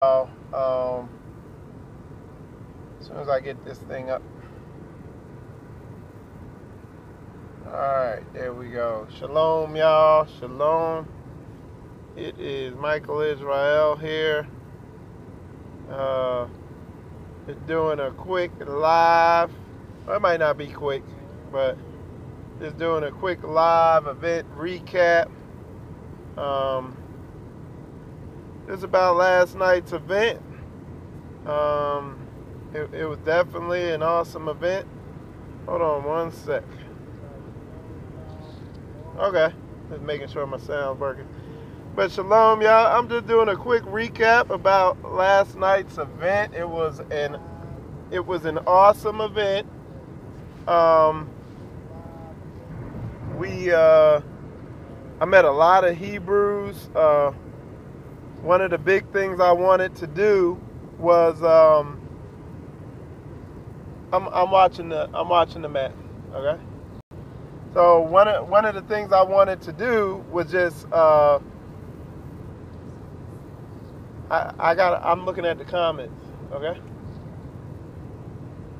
As soon as I get this thing up. Alright, there we go. Shalom, y'all. Shalom. It is Michael Israel here. Just doing a quick live. Well, it might not be quick, but just doing a quick live event recap. This is about last night's event. It was definitely an awesome event. Hold on one sec. Okay, just making sure my sound's working. But shalom, y'all. I'm just doing a quick recap about last night's event. It was an awesome event. I met a lot of Hebrews. One of the big things I wanted to do was I'm watching the map. Okay. So one of the things I wanted to do was just I'm looking at the comments. Okay.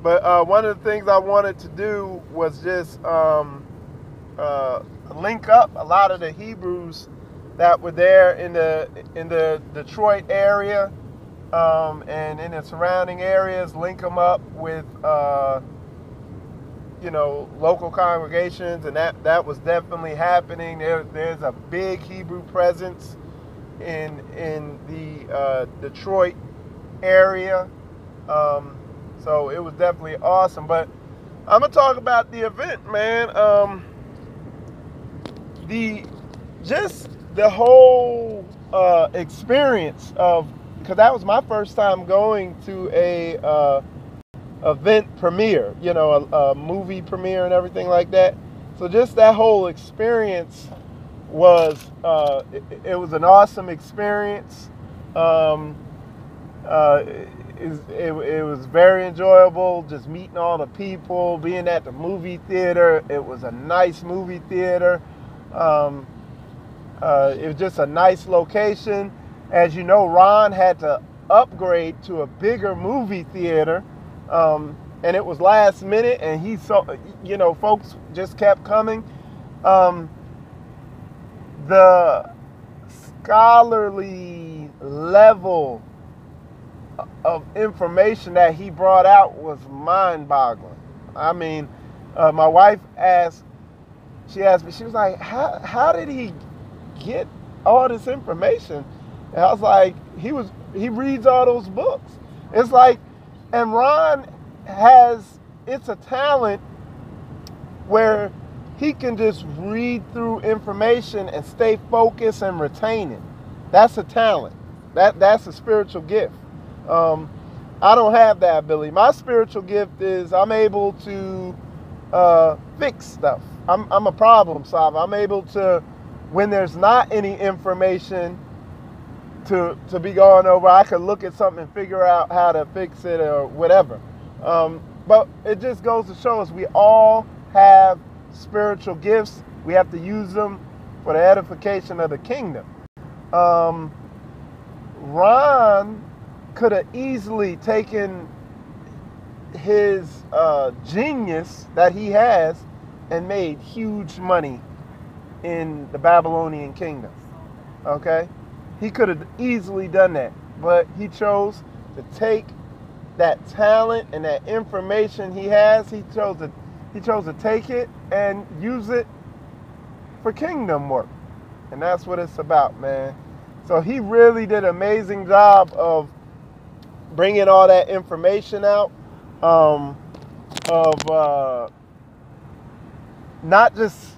But one of the things I wanted to do was just link up a lot of the Hebrews that were there in the Detroit area and in the surrounding areas. Link them up with local congregations, and that was definitely happening. There's a big Hebrew presence in the Detroit area. So it was definitely awesome. But I'm gonna talk about the event, man. The whole experience of, because that was my first time going to a event premiere, a movie premiere and everything like that. So just that whole experience was it was an awesome experience. It was very enjoyable, just meeting all the people, being at the movie theater. It was a nice movie theater. It was just a nice location. As you know, Ron had to upgrade to a bigger movie theater, and it was last minute, and he saw, folks just kept coming. The scholarly level of information that he brought out was mind-boggling. I mean, my wife asked me, she was like, how did he get all this information? And I was like, he reads all those books. It's like, and Ron it's a talent where he can just read through information and stay focused and retain it. That's a talent. That's a spiritual gift. I don't have that ability. My spiritual gift is I'm able to fix stuff. I'm a problem solver. I'm able to, when there's not any information to be going over, I can look at something and figure out how to fix it or whatever. But it just goes to show us we all have spiritual gifts. We have to use them for the edification of the kingdom. Ron could have easily taken his genius that he has and made huge money in the Babylonian kingdom. Okay? He could have easily done that, but he chose to take that talent and that information he has. He chose to take it and use it for kingdom work, and that's what it's about, man. So he really did an amazing job of bringing all that information out, of not just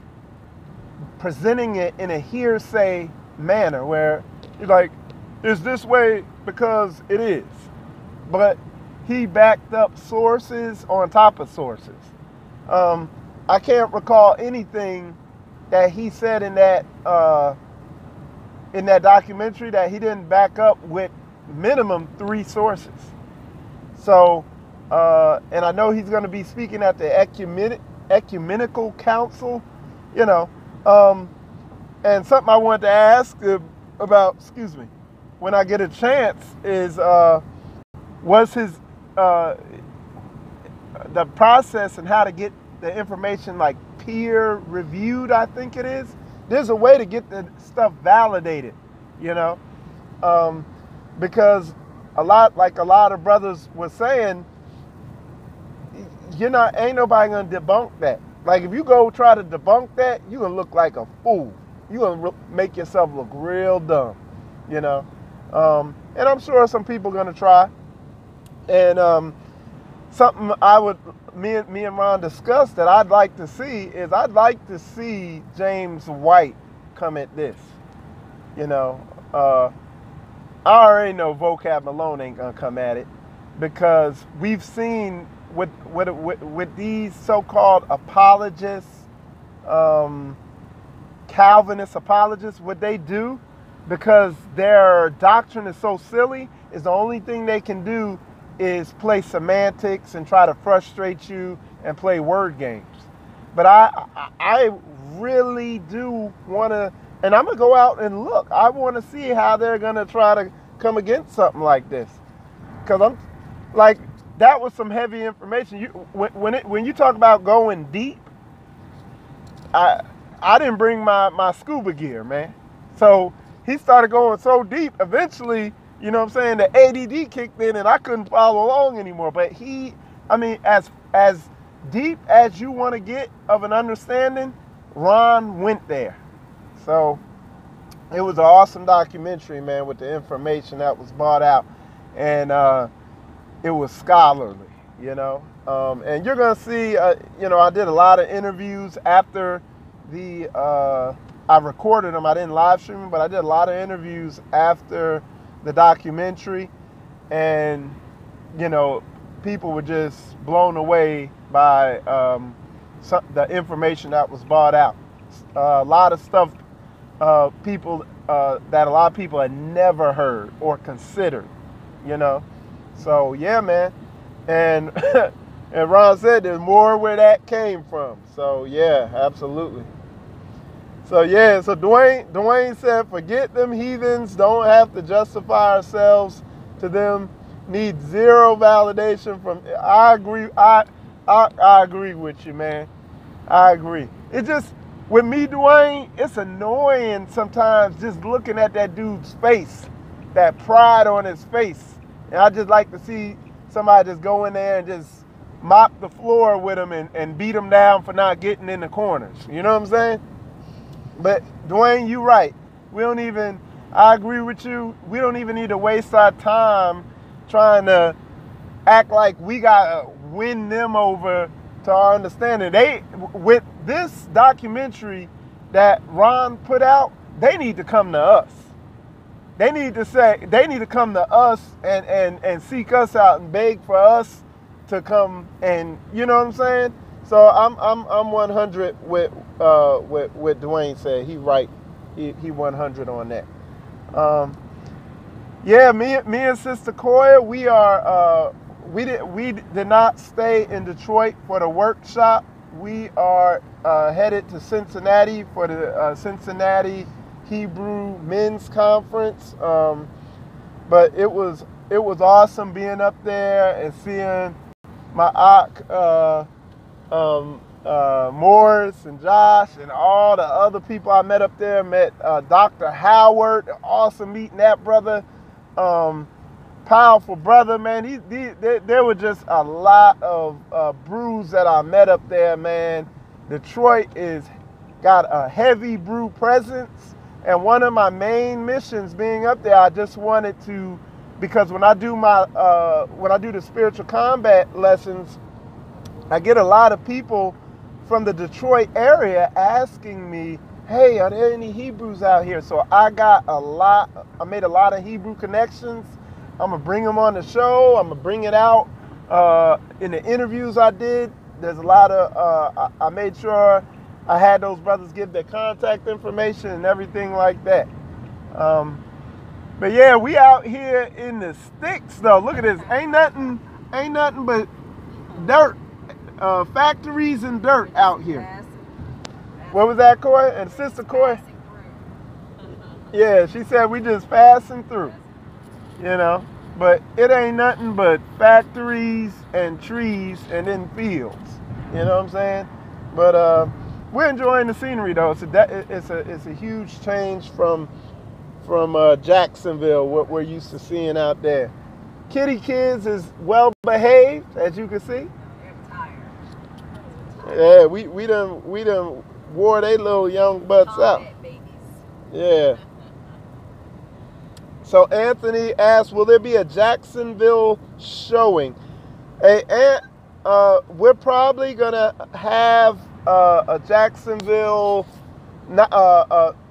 presenting it in a hearsay manner where he's like, is this way because it is, but he backed up sources on top of sources. I can't recall anything that he said in that documentary that he didn't back up with minimum 3 sources. So, and I know he's going to be speaking at the ecumenical council, and something I wanted to ask about, excuse me, when I get a chance is was his the process and how to get the information like peer reviewed, I think it is. There's a way to get the stuff validated, you know, because a lot of brothers were saying, ain't nobody gonna debunk that. Like if you go try to debunk that, you're gonna look like a fool. You're gonna make yourself look real dumb, you know. And I'm sure some people are gonna try. And something me and Ron discussed that I'd like to see is I'd like to see James White come at this. You know, I already know Vocab Malone ain't gonna come at it because we've seen with these so-called apologists, Calvinist apologists, what they do, because their doctrine is so silly, is the only thing they can do is play semantics and try to frustrate you and play word games. But I really do want to, and I'm going to go out and look. I want to see how they're going to try to come against something like this. Because I'm like, that was some heavy information. When you talk about going deep, I didn't bring my scuba gear, man. So he started going so deep, eventually, you know what I'm saying, the ADD kicked in and I couldn't follow along anymore. But as deep as you want to get of an understanding, Ron went there. So it was an awesome documentary, man, with the information that was brought out. And it was scholarly, you know. And you're going to see, you know, I did a lot of interviews after I recorded them. I didn't live stream them, but I did a lot of interviews after the documentary. And, you know, people were just blown away by the information that was brought out. A lot of stuff people that a lot of people had never heard or considered, you know. So, yeah, man. And and Ron said there's more where that came from. So, yeah, absolutely. So, yeah, so Dwayne said, forget them heathens, don't have to justify ourselves to them, need zero validation from, I agree, I agree with you, man. I agree. It just, with me, Dwayne, it's annoying sometimes just looking at that dude's face, that pride on his face. And I just like to see somebody just go in there and just mop the floor with him and beat him down for not getting in the corners. You know what I'm saying? But Dwayne, you're right. I agree with you. We don't even need to waste our time trying to act like we got to win them over to our understanding. With this documentary that Ron put out, they need to come to us. They need to come to us and seek us out and beg for us to come, and you know what I'm saying? So I'm 100 with Dwayne said. He right. He 100 on that. Yeah, me and Sister Koya, we did not stay in Detroit for the workshop. We are headed to Cincinnati for the Cincinnati Hebrew Men's Conference. But it was awesome being up there and seeing my Ak, Morris and Josh and all the other people I met up there. Met Dr. Howard. Awesome meeting that brother. Powerful brother, man. There were just a lot of brews that I met up there, man. Detroit got a heavy brew presence. And one of my main missions being up there, I just wanted to, because when I do the spiritual combat lessons, I get a lot of people from the Detroit area asking me, hey, are there any Hebrews out here? So I made a lot of Hebrew connections. I'm going to bring them on the show. I'm going to bring it out. In the interviews I did, there's a lot of, I made sure I had those brothers give their contact information and everything like that. But yeah, we out here in the sticks though. Look at this. Ain't nothing but dirt. Factories and dirt out here. What was that, Coy? And Sister Coy? Yeah, she said we just passing through. you know. But it ain't nothing but factories and trees and then fields. You know what I'm saying? But we're enjoying the scenery though. So it's a huge change from Jacksonville, what we're used to seeing out there. Kitty Kids is well behaved, as you can see. Yeah, we done wore they little young butts out. Yeah. So Anthony asked, will there be a Jacksonville showing? Hey, we're probably gonna have a Jacksonville.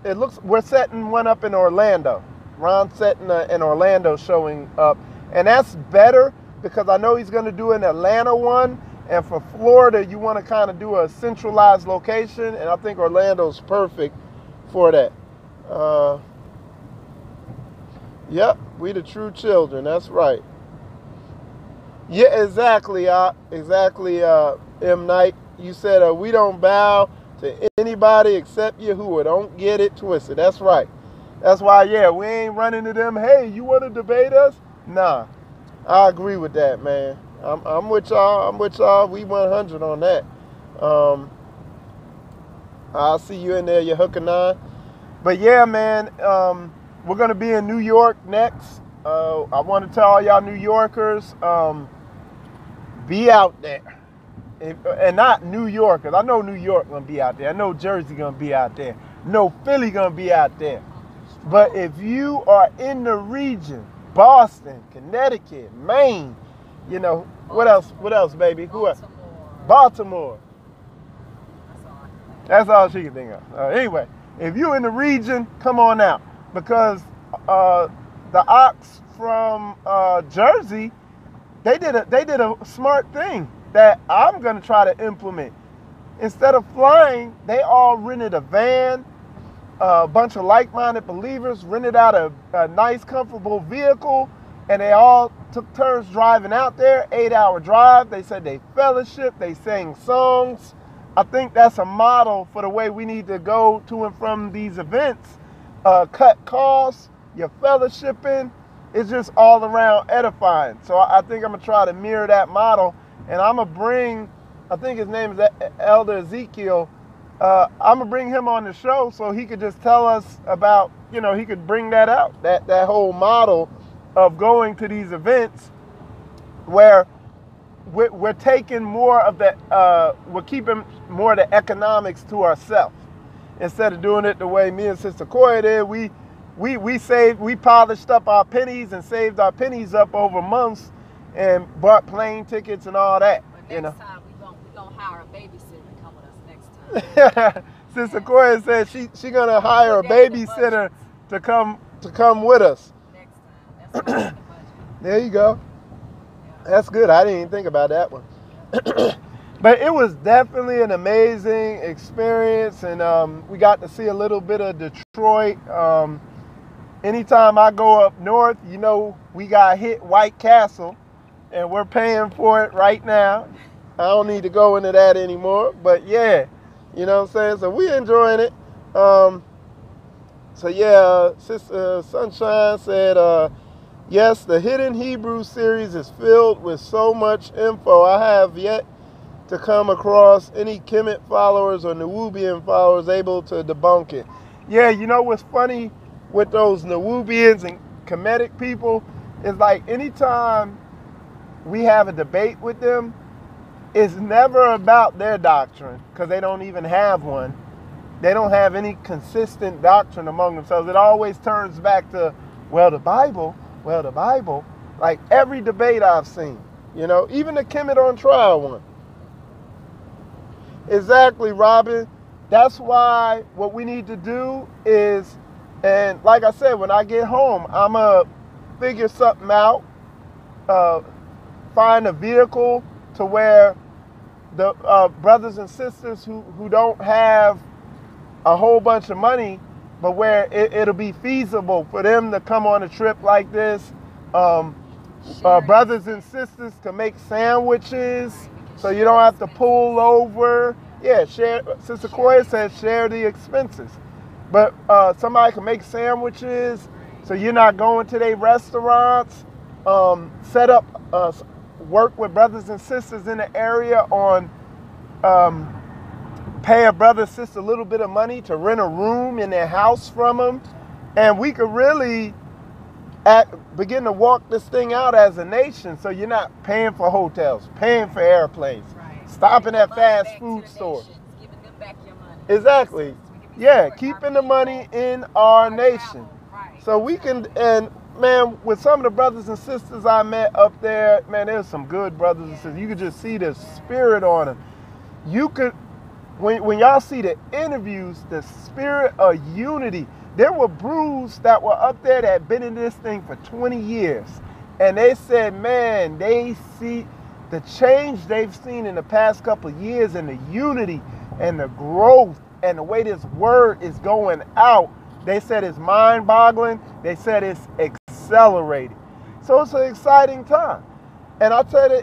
It looks we're setting one up in Orlando. Ron's setting an Orlando showing up, and that's better because I know he's gonna do an Atlanta one. And for Florida, you want to kind of do a centralized location, and I think Orlando's perfect for that. Yep, we the true children. That's right. Yeah, exactly. M. Knight. You said we don't bow to anybody except Yahuwah. Don't get it twisted. That's right. That's why, yeah, we ain't running to them. Hey, you want to debate us? Nah, I agree with that, man. I'm with y'all. We 100 on that. I'll see you in there, Yehukanan. But yeah, man, we're gonna be in New York next. I want to tell all y'all New Yorkers, be out there, and not New Yorkers. I know New York gonna be out there. I know Jersey gonna be out there. I know Philly gonna be out there. But if you are in the region, Boston, Connecticut, Maine. You know, what else, baby? Who else? Baltimore. That's all she can think of. Anyway, if you're in the region, come on out. Because the ox from Jersey, they did a smart thing that I'm going to try to implement. Instead of flying, they all rented a van. A bunch of like-minded believers rented out a nice, comfortable vehicle. And they all took turns driving out there, 8-hour drive. They said they fellowship, they sang songs. I think that's a model for the way we need to go to and from these events. Cut costs, you're fellowshipping. It's just all around edifying. So I think I'm going to try to mirror that model. And I'm going to bring, I think his name is Elder Ezekiel. I'm going to bring him on the show so he could just tell us about, you know, he could bring that out, that whole model of going to these events where we're taking more of the, we're keeping more of the economics to ourselves. Instead of doing it the way me and Sister Koya did, we polished up our pennies and saved our pennies up over months and bought plane tickets and all that. But next time we gonna hire a babysitter to come with us next time. Sister Koya said she gonna hire a babysitter to come with us. There you go. That's good. I didn't even think about that one. But it was definitely an amazing experience, and we got to see a little bit of Detroit. Anytime I go up north, you know, we got hit White Castle, and we're paying for it right now. I don't need to go into that anymore, but yeah, you know what I'm saying? So we enjoying it. So yeah, Sister Sunshine said, yes, the Hidden Hebrew series is filled with so much info. I have yet to come across any Kemet followers or Nubian followers able to debunk it. Yeah, you know what's funny with those Nubians and Kemetic people is like anytime we have a debate with them, it's never about their doctrine because they don't even have one. They don't have any consistent doctrine among themselves. It always turns back to, well, the Bible. Like every debate I've seen, you know, even the Kemet on trial one. Exactly, Robin. That's why what we need to do is, and like I said, when I get home, I'm going to figure something out, find a vehicle to where the brothers and sisters who don't have a whole bunch of money, but where it'll be feasible for them to come on a trip like this. Brothers and sisters can make sandwiches so you don't have to pull over. Yeah, share. Sister Koya says share the expenses. But somebody can make sandwiches So you're not going to their restaurants. Set up, work with brothers and sisters in the area on pay a brother or sister a little bit of money to rent a room in their house from them. And we could really begin to walk this thing out as a nation. So you're not paying for hotels, paying for airplanes, stopping at fast food stores. Giving them back your money. Exactly. Yeah, keeping the money in our nation. So we can, and man, with some of the brothers and sisters I met up there, man, there's some good brothers and sisters. You could just see the spirit on them. You could, when y'all see the interviews, the spirit of unity. There were brews that were up there that had been in this thing for 20 years. And they said, man, they see the change they've seen in the past couple of years and the unity and the growth and the way this word is going out. They said it's mind-boggling. They said it's accelerating. So it's an exciting time. And I tell you,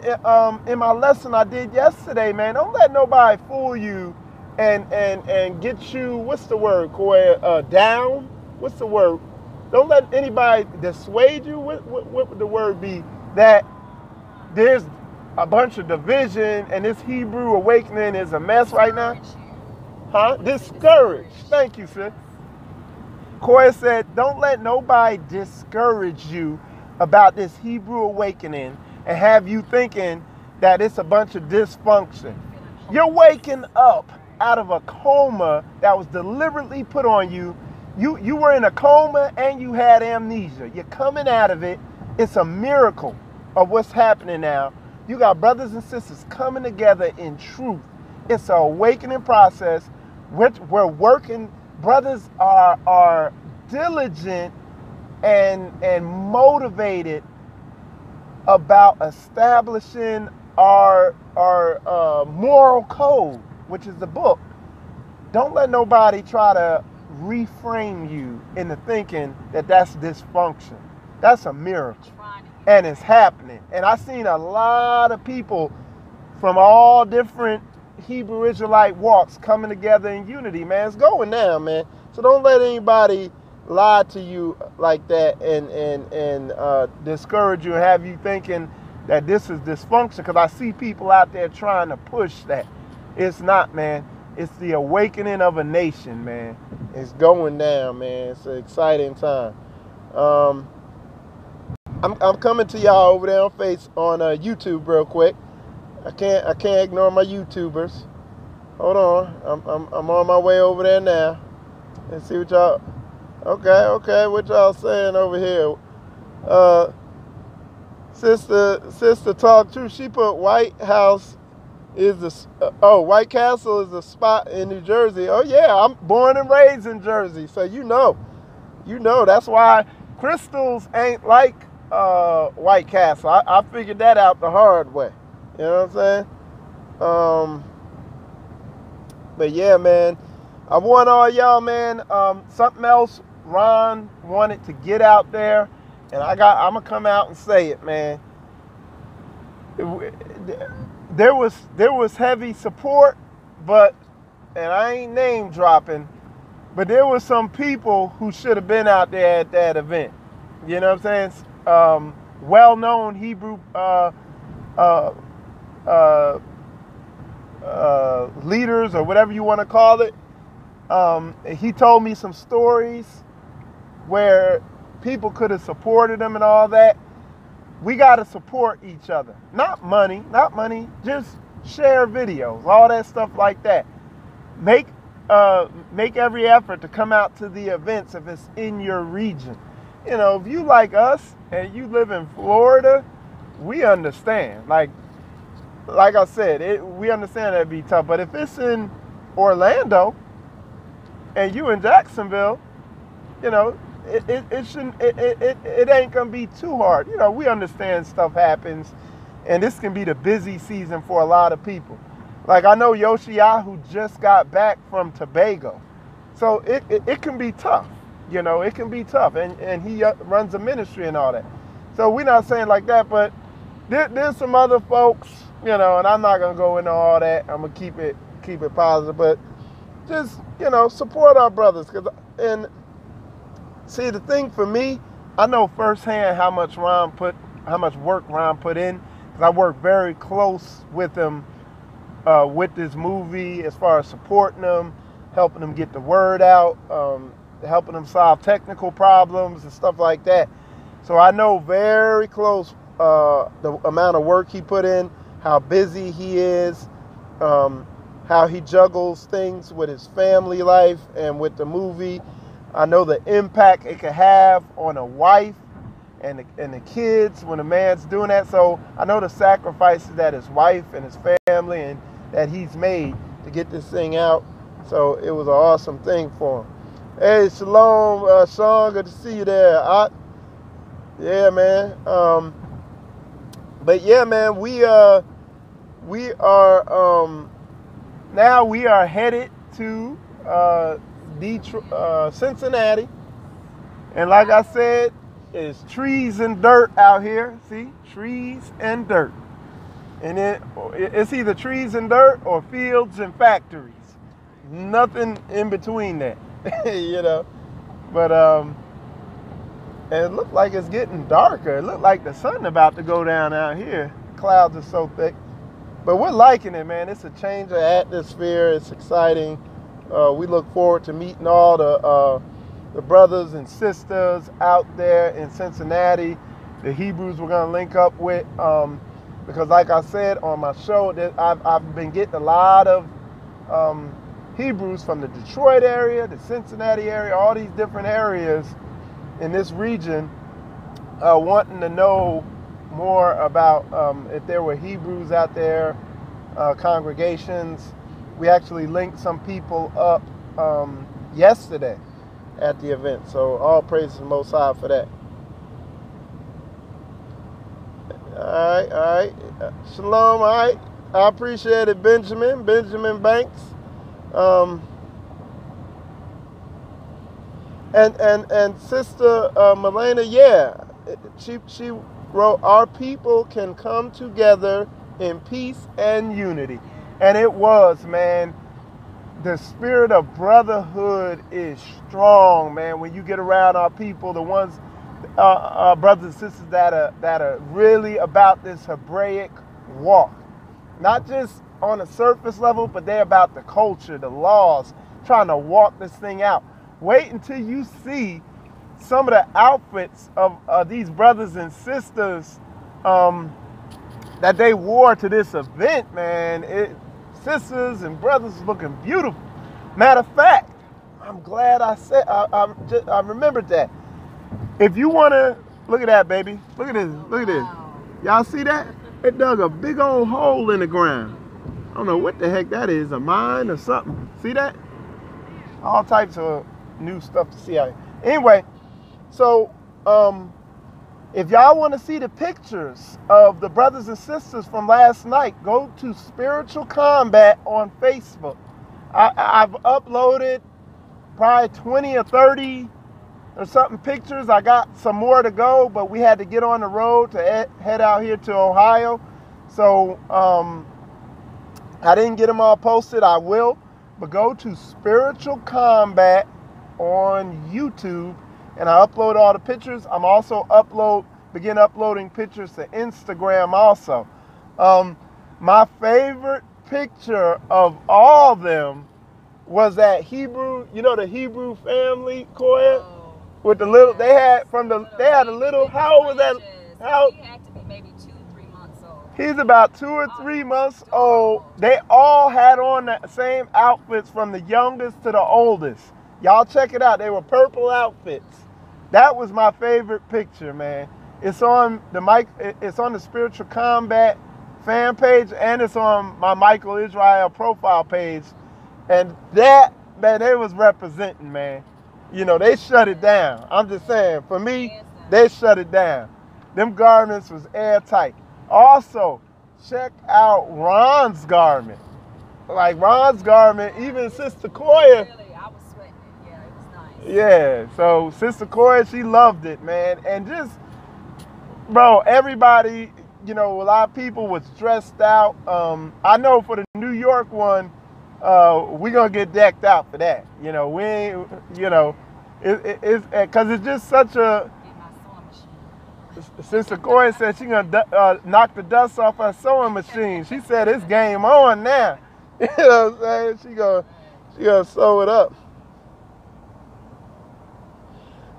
in my lesson I did yesterday, man, don't let nobody fool you and get you, what's the word, Corey, down? What's the word? Don't let anybody dissuade you. What would the word be? That there's a bunch of division and this Hebrew awakening is a mess right now. Huh? Discouraged. Thank you, sir. Corey said, don't let nobody discourage you about this Hebrew awakening and have you thinking that it's a bunch of dysfunction. You're waking up out of a coma that was deliberately put on you. You were in a coma and you had amnesia. You're coming out of it. It's a miracle of what's happening now. You got brothers and sisters coming together in truth. It's an awakening process. We're working. Brothers are diligent and motivated about establishing our moral code, which is the book. Don't let nobody try to reframe you into thinking that that's dysfunction. That's a miracle. And it's happening. And I've seen a lot of people from all different Hebrew Israelite walks coming together in unity, man. It's going down, man. So don't let anybody lie to you like that and discourage you and have you thinking that this is dysfunction, because I see people out there trying to push that. It's not, man. It's the awakening of a nation, man. It's going down, man. It's an exciting time. I'm coming to y'all over there on YouTube real quick. I can't ignore my YouTubers. Hold on. I'm on my way over there now. And see what y'all. Okay. What y'all saying over here? Sister Talk True. She put White Castle is the spot in New Jersey. Oh yeah, I'm born and raised in Jersey, so you know that's why crystals ain't like White Castle. I figured that out the hard way. You know what I'm saying? But yeah, man, I want all y'all, man. Something else Ron wanted to get out there, and I'm gonna come out and say it, man. There was heavy support, and I ain't name dropping, but there was some people who should have been out there at that event. You know what I'm saying? Well-known Hebrew leaders, or whatever you want to call it. He told me some stories where people could have supported him and all that. We got to support each other. Not money, just share videos, all that stuff like that. Make every effort to come out to the events if it's in your region. You know, if you like us and you live in Florida, we understand. Like I said, we understand that'd be tough. But if it's in Orlando and you in Jacksonville, you know, it ain't gonna be too hard. You know, we understand stuff happens, and this can be the busy season for a lot of people. Like I know Yoshiyahu just got back from Tobago, so it can be tough. You know, it can be tough, and he runs a ministry and all that. So we're not saying like that, but there's some other folks, you know, and I'm not gonna go into all that. I'm gonna keep it positive, but just, you know, support our brothers. And see, the thing for me, I know firsthand how much work Ron put in, because I work very close with him with this movie, as far as supporting them, helping them get the word out, helping them solve technical problems and stuff like that. So I know very close the amount of work he put in, how busy he is, how he juggles things with his family life and with the movie. I know the impact it could have on a wife and the kids when a man's doing that. So I know the sacrifices that his wife and his family and that he's made to get this thing out. So it was an awesome thing for him. Hey, shalom, Sean. Good to see you there. Yeah, man. But yeah, man, we are now we are headed to Cincinnati, and like I said, it's trees and dirt out here. See, trees and dirt, and it's either trees and dirt or fields and factories. Nothing in between that, you know. But and it looked like it's getting darker. It looked like the sun about to go down out here. Clouds are so thick. But we're liking it, man. It's a change of atmosphere. It's exciting. We look forward to meeting all the brothers and sisters out there in Cincinnati. The Hebrews we're going to link up with. Because like I said on my show, I've been getting a lot of Hebrews from the Detroit area, the Cincinnati area, all these different areas in this region, wanting to know more about if there were Hebrews out there, congregations. We actually linked some people up yesterday at the event. So all praise to the Most High for that. All right. Shalom, all right. I appreciate it, Benjamin Banks. And Sister Melena, yeah, she wrote, our people can come together in peace and unity. And it was, man, the spirit of brotherhood is strong, man. When you get around our people, the ones, our brothers and sisters that are really about this Hebraic walk, not just on a surface level, but they're about the culture, the laws, trying to walk this thing out. Wait until you see some of the outfits of these brothers and sisters that they wore to this event, man. Sisters and brothers looking beautiful. Matter of fact, I'm glad I remembered that. If you want to, look at that, baby. Look at this. Look at this. Y'all see that? It dug a big old hole in the ground. I don't know what the heck that is, a mine or something. See that? All types of new stuff to see out here. Anyway, so if y'all want to see the pictures of the brothers and sisters from last night, go to Spiritual Combat on Facebook. I've uploaded probably 20 or 30 or something pictures. I got some more to go, but we had to get on the road to head out here to Ohio. So I didn't get them all posted. I will. But go to Spiritual Combat on YouTube, and I upload all the pictures. I'm also begin uploading pictures to Instagram also. My favorite picture of all of them was that Hebrew, you know, the Hebrew family, Koya, with the little, they had a little, how old was that? He had to be maybe 2-3 months old. He's about 2 or 3 months old. They all had on the same outfits from the youngest to the oldest. Y'all check it out. They were purple outfits. That was my favorite picture, man. It's on the Spiritual Combat fan page, and it's on my Michael Israel profile page. And that, man, they was representing, man. You know, they shut it down. I'm just saying, for me, they shut it down. Them garments was airtight. Also, check out Ron's garment. Like Ron's garment, even Sister Koya. Really, I was sweating it. Yeah, it was nice. Yeah, so Sister Koya, she loved it, man. And just, bro, everybody, you know, a lot of people was dressed out. I know for the New York one, we're going to get decked out for that. You know, we ain't, you know, it's because it's just such a, Sister Corey said she gonna knock the dust off her sewing machine. She said it's game on now. You know what I'm saying? She gonna sew it up.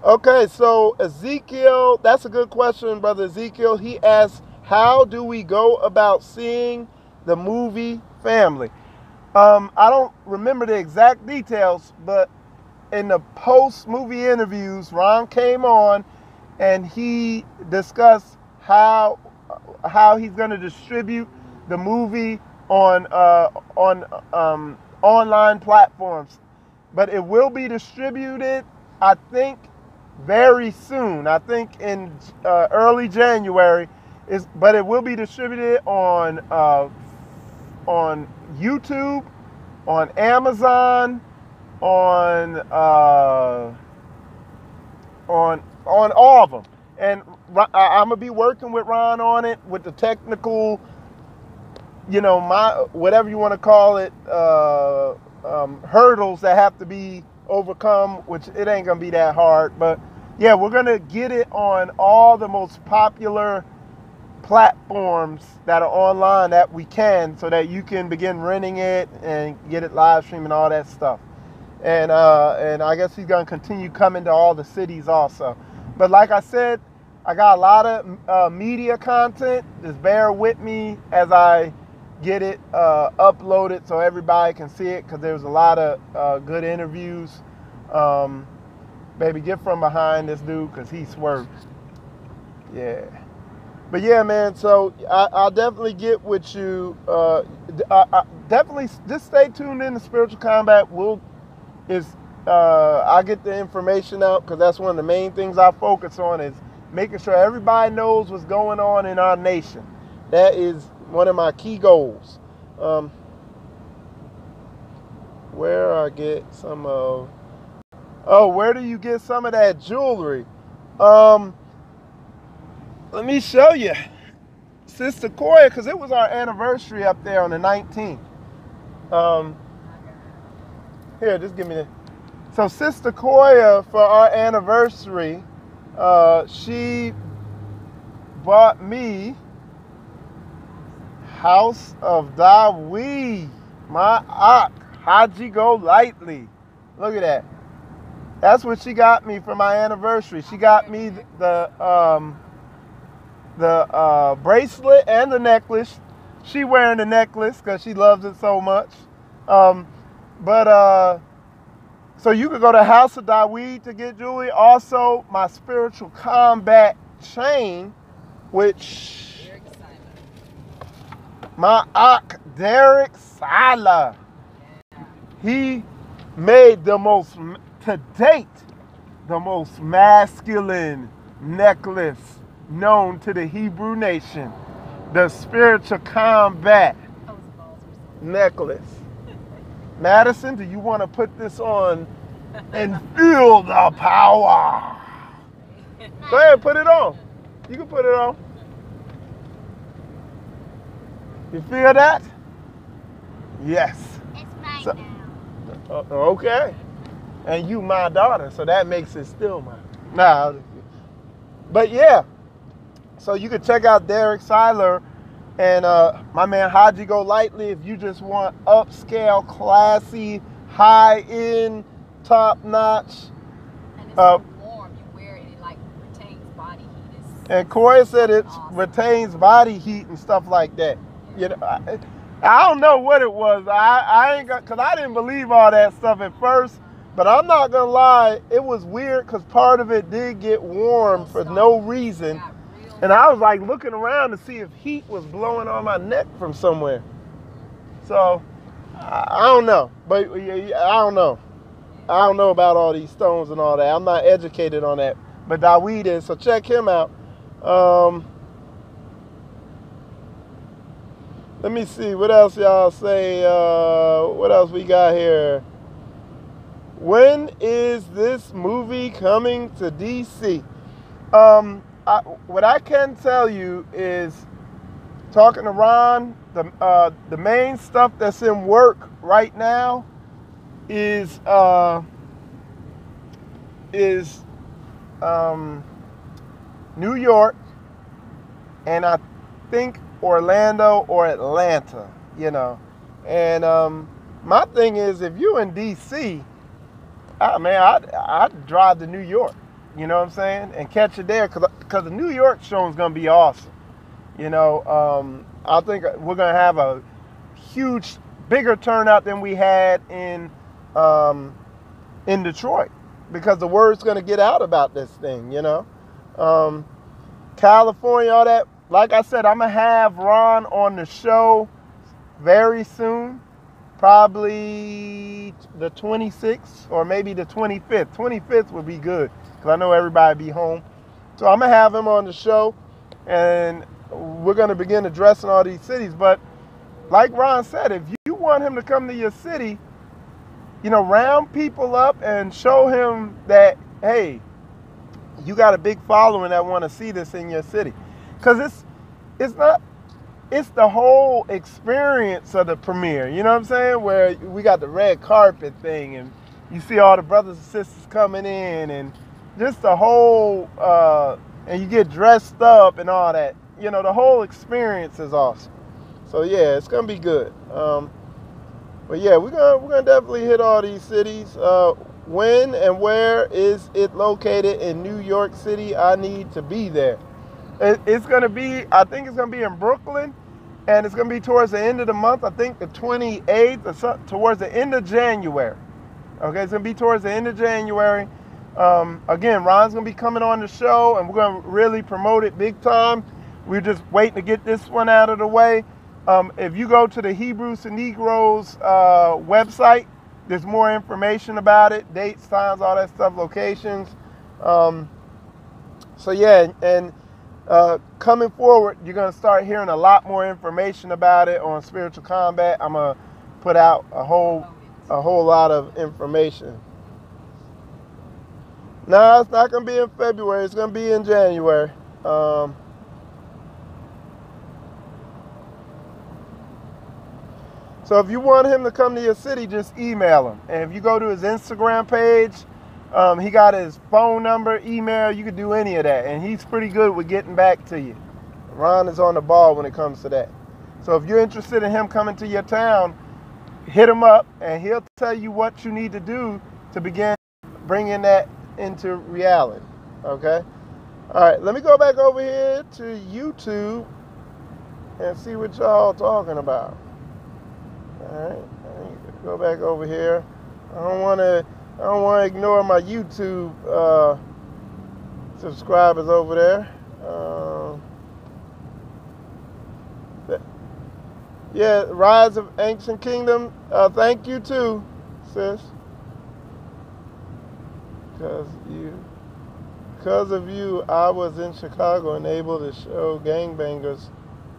Okay, so Ezekiel, that's a good question, Brother Ezekiel. He asks, how do we go about seeing the movie Family? I don't remember the exact details, but in the post-movie interviews, Ron came on and he discussed how he's going to distribute the movie on online platforms. But it will be distributed, I think, very soon. I think in early January. But it will be distributed on YouTube, on Amazon, on all of them. And I'm gonna be working with Ron on it with the technical, whatever you want to call it, hurdles that have to be overcome, which it ain't gonna be that hard. But yeah, we're gonna get it on all the most popular platforms that are online that we can, so that you can begin renting it and get it live stream and all that stuff. And I guess he's gonna continue coming to all the cities also. But like I said, I got a lot of media content. Just bear with me as I get it uploaded so everybody can see it, because there's a lot of good interviews. Baby, get from behind this dude, because he swerved. Yeah. But yeah, man, so I'll definitely get with you. Definitely just stay tuned in to Spiritual Combat. I get the information out, because that's one of the main things I focus on, is making sure everybody knows what's going on in our nation. That is one of my key goals. Where I get some of... Oh, where do you get some of that jewelry? Let me show you. Sister Koya, because it was our anniversary up there on the 19th. Here, just give me the... So Sister Koya, for our anniversary, she bought me House of Dawid, my Ak, Haji Go Lightly. Look at that. That's what she got me for my anniversary. She got me the bracelet and the necklace. She wearing the necklace because she loves it so much. So you could go to House of Dawid to get jewelry. Also, my Spiritual Combat chain, which my Ak Derek Sala, he made the most, to date, the most masculine necklace known to the Hebrew nation, the Spiritual Combat necklace. Madison, do you want to put this on and feel the power? Go ahead, put it on. You can put it on. You feel that? Yes. It's mine So, now. okay. And you my daughter, so that makes it still mine. Nah, but yeah. So you can check out Derek Seiler and my man Haji Go Lightly if you just want upscale, classy, high-end, top-notch. And it's so warm. You wear it, it like retains body heat. And Corey said it awesome. retains body heat and stuff like that. You know, I don't know what it was. I ain't got, because I didn't believe all that stuff at first. But I'm not gonna lie, it was weird because part of it did get warm for no reason. And I was like looking around to see if heat was blowing on my neck from somewhere. So, I don't know. But I don't know. I don't know about all these stones and all that. I'm not educated on that. But Dawid is, so check him out. Let me see. What else y'all say? What else we got here? When is this movie coming to DC? What I can tell you is, talking to Ron, the main stuff that's in work right now is New York, and I think Orlando or Atlanta, you know. And my thing is, if you in DC, I'd drive to New York, you know what I'm saying, and catch it there, because the New York show is going to be awesome. You know, I think we're going to have a huge, bigger turnout than we had in Detroit, because the word's going to get out about this thing, you know. California, all that. Like I said, I'm going to have Ron on the show very soon, probably the 26th or maybe the 25th. 25th would be good, because I know everybody be home. So I'm going to have him on the show, and we're going to begin addressing all these cities. But like Ron said, if you want him to come to your city, you know, round people up and show him that, hey, you got a big following that want to see this in your city. Because it's the whole experience of the premiere, you know what I'm saying? Where we got the red carpet thing, and you see all the brothers and sisters coming in, and just the whole, and you get dressed up and all that. You know, the whole experience is awesome. So yeah, it's gonna be good. But yeah, we're gonna definitely hit all these cities. When and where is it located in New York City? I need to be there. It's gonna be, I think it's gonna be in Brooklyn, and it's gonna be towards the end of the month. I think the 28th, or so, towards the end of January. Okay, it's gonna be towards the end of January. Again, Ron's gonna be coming on the show, and we're gonna really promote it big time. We're just waiting to get this one out of the way. If you go to the Hebrews and Negroes website, there's more information about it, dates, times, all that stuff, locations. So yeah, and coming forward, you're gonna start hearing a lot more information about it on Spiritual Combat. I'm gonna put out a whole lot of information. No, it's not gonna be in February. It's gonna be in January. So if you want him to come to your city, just email him. And if you go to his Instagram page, he got his phone number, email. You can do any of that. And he's pretty good with getting back to you. Ron is on the ball when it comes to that. So if you're interested in him coming to your town, hit him up, and he'll tell you what you need to do to begin bringing that into reality. Okay? All right, let me go back over here to YouTube and see what y'all talking about. All right, go back over here. I don't want to ignore my YouTube subscribers over there. Yeah, Rise of Ancient Kingdom. Thank you too, sis. Because of you, I was in Chicago and able to show gangbangers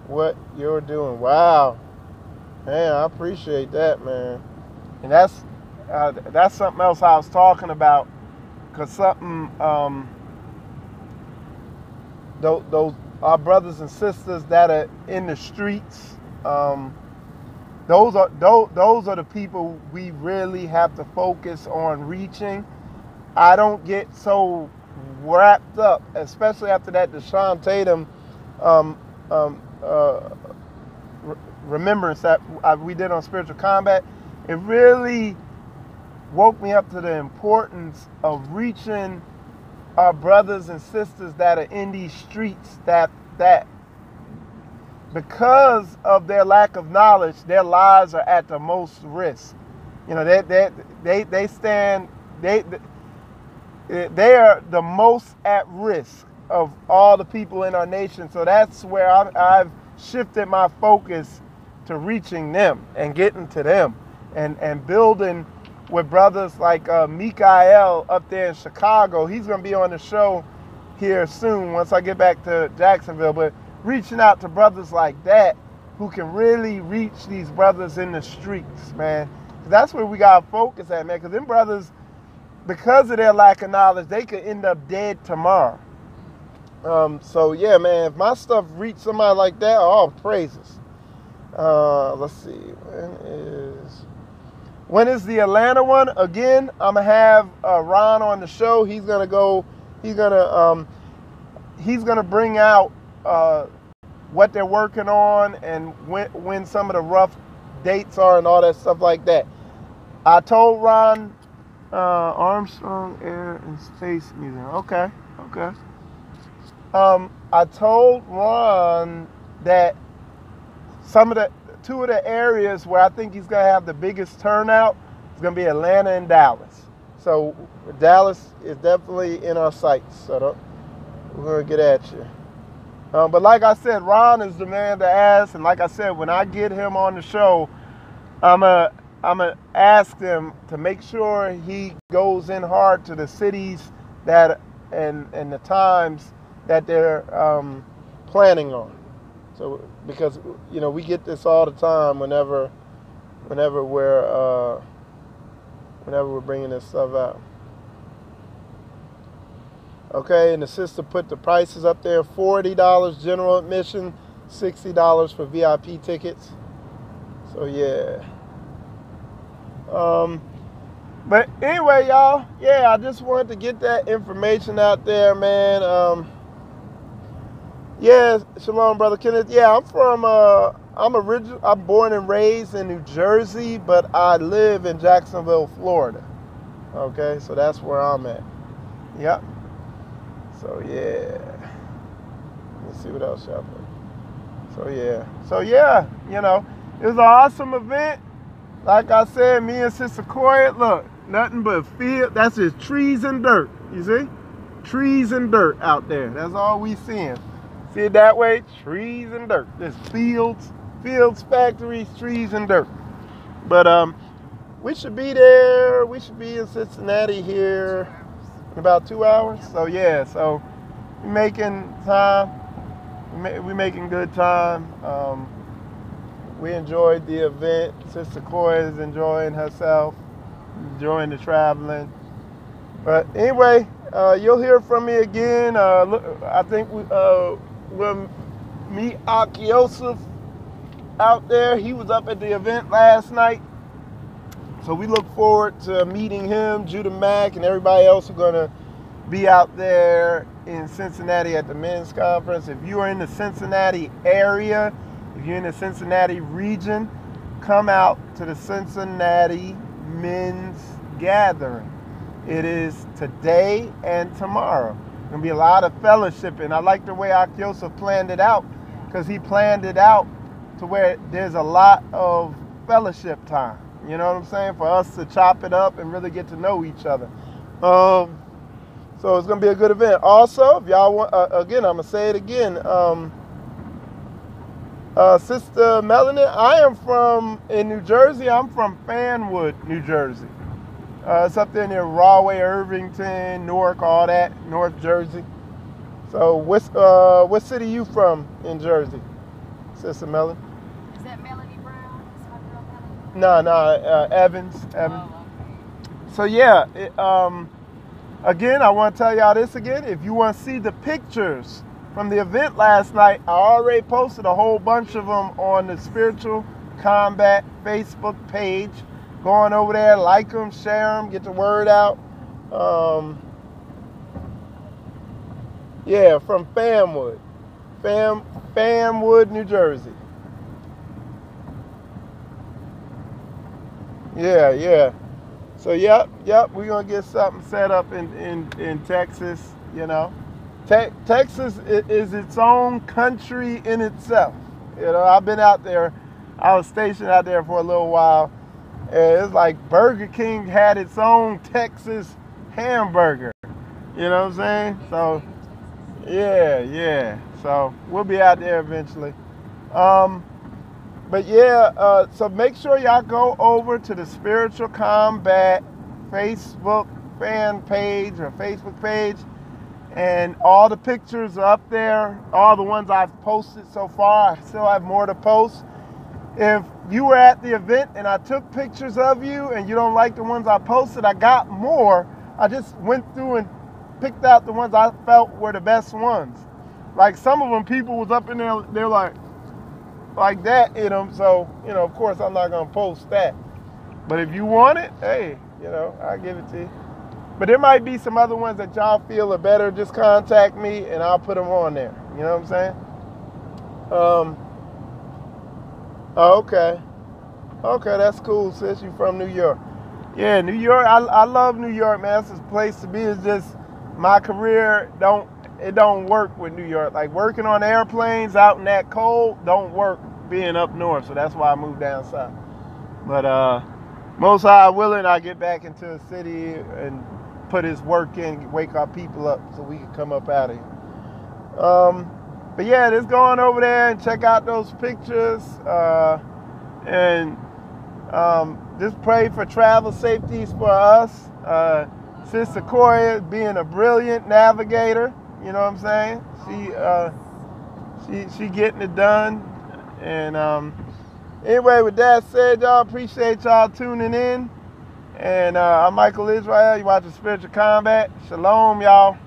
what you're doing. Wow. Man, I appreciate that, man. And that's something else I was talking about, because something those our brothers and sisters that are in the streets, those are the people we really have to focus on reaching. I don't get so wrapped up, especially after that Deshaun Tatum remembrance that we did on Spiritual Combat. It really woke me up to the importance of reaching our brothers and sisters that are in these streets, that because of their lack of knowledge, their lives are at the most risk. You know, they are the most at risk of all the people in our nation. So that's where I've shifted my focus to reaching them and getting to them, and building with brothers like Mikael up there in Chicago. He's going to be on the show here soon once I get back to Jacksonville. But reaching out to brothers like that who can really reach these brothers in the streets, man. That's where we got to focus at, man, because them brothers, because of their lack of knowledge, they could end up dead tomorrow. So yeah, man, if my stuff reach somebody like that, all praises. Let's see, when is the Atlanta one? Again, I'm gonna have Ron on the show. He's gonna bring out what they're working on and when some of the rough dates are and all that stuff like that. I told Ron Armstrong Air and Space Museum. Okay. I told Ron that two of the areas where I think he's gonna have the biggest turnout is gonna be Atlanta and Dallas. So Dallas is definitely in our sights. So we're gonna get at you. But like I said, Ron is the man to ask, and like I said, when I get him on the show, I'm gonna ask him to make sure he goes in hard to the cities that and the times that they're planning on. So because we get this all the time whenever we're bringing this stuff out. Okay, and the sister put the prices up there: $40 general admission, $60 for VIP tickets. So yeah. But anyway, y'all, I just wanted to get that information out there, man. Shalom, Brother Kenneth. Yeah, I'm born and raised in New Jersey, but I live in Jacksonville, Florida. Okay, so that's where I'm at. Yep. So yeah. Let's see what else y'all put. So yeah, it was an awesome event. Like I said, me and Sister Coy, look, nothing but field. That's just trees and dirt. You see? Trees and dirt out there. That's all we seeing. See it that way? Trees and dirt. There's fields, factories, trees and dirt. But we should be there. We should be in Cincinnati here in about 2 hours. So yeah, so we're making time. We're making good time. We enjoyed the event. Sister Coy is enjoying herself, enjoying the traveling. But anyway, you'll hear from me again. I think we'll meet Ak Yosef out there. He was up at the event last night. So we look forward to meeting him, Judah Mack, and everybody else who's going to be out there in Cincinnati at the men's conference. If you are in the Cincinnati area, if you're in the Cincinnati region, come out to the Cincinnati men's gathering. It is today and tomorrow. There's going to be a lot of fellowship, and I like the way Ak Yosef planned it out, because he planned it out to where there's a lot of fellowship time. You know what I'm saying? For us to chop it up and really get to know each other. So it's going to be a good event. Also, if y'all want, again, I'm going to say it again. Sister Melanie, I am in New Jersey. I'm from Fanwood, New Jersey. It's up there near Rahway, Irvington, Newark, all that, North Jersey. So what city you from in Jersey, Sister Melanie? Is that Melanie Brown? Is my girl Melanie? No, Evans. Oh, okay. So yeah, again, I want to tell y'all this again. If you want to see the pictures from the event last night, I already posted a whole bunch of them on the Spiritual Combat Facebook page. Go on over there, like them, share them, get the word out. Yeah, from Fanwood. Fanwood, New Jersey. Yeah. So, yep, we're going to get something set up in Texas, Texas is its own country in itself. I've been out there. I was stationed out there for a little while. And it's like Burger King had its own Texas hamburger. You know what I'm saying? So, yeah. So, we'll be out there eventually. But yeah, so make sure y'all go over to the Spiritual Combat Facebook fan page or Facebook page. And all the pictures are up there. All the ones I've posted so far. I still have more to post. If you were at the event and I took pictures of you and you don't like the ones I posted, I got more. I just went through and picked out the ones I felt were the best ones. Like some of them, people was up in there, they're like that in them. So, of course I'm not going to post that. But if you want it, hey, I'll give it to you. But there might be some other ones that y'all feel are better. Just contact me and I'll put them on there. You know what I'm saying? Um, oh, okay. Okay, that's cool, sis. You from New York. Yeah, New York. I love New York, man. That's a place to be. It's just my career don't work with New York. Like working on airplanes out in that cold don't work being up north. So that's why I moved down south. But most high willing, I get back into the city and put his work in, wake our people up so we can come up out of here. But yeah, just going over there and check out those pictures and just pray for travel safeties for us. Sister Corey being a brilliant navigator, you know what I'm saying? She getting it done. And anyway, with that said, y'all, appreciate y'all tuning in. And I'm Michael Israel. You watching Spiritual Combat. Shalom, y'all.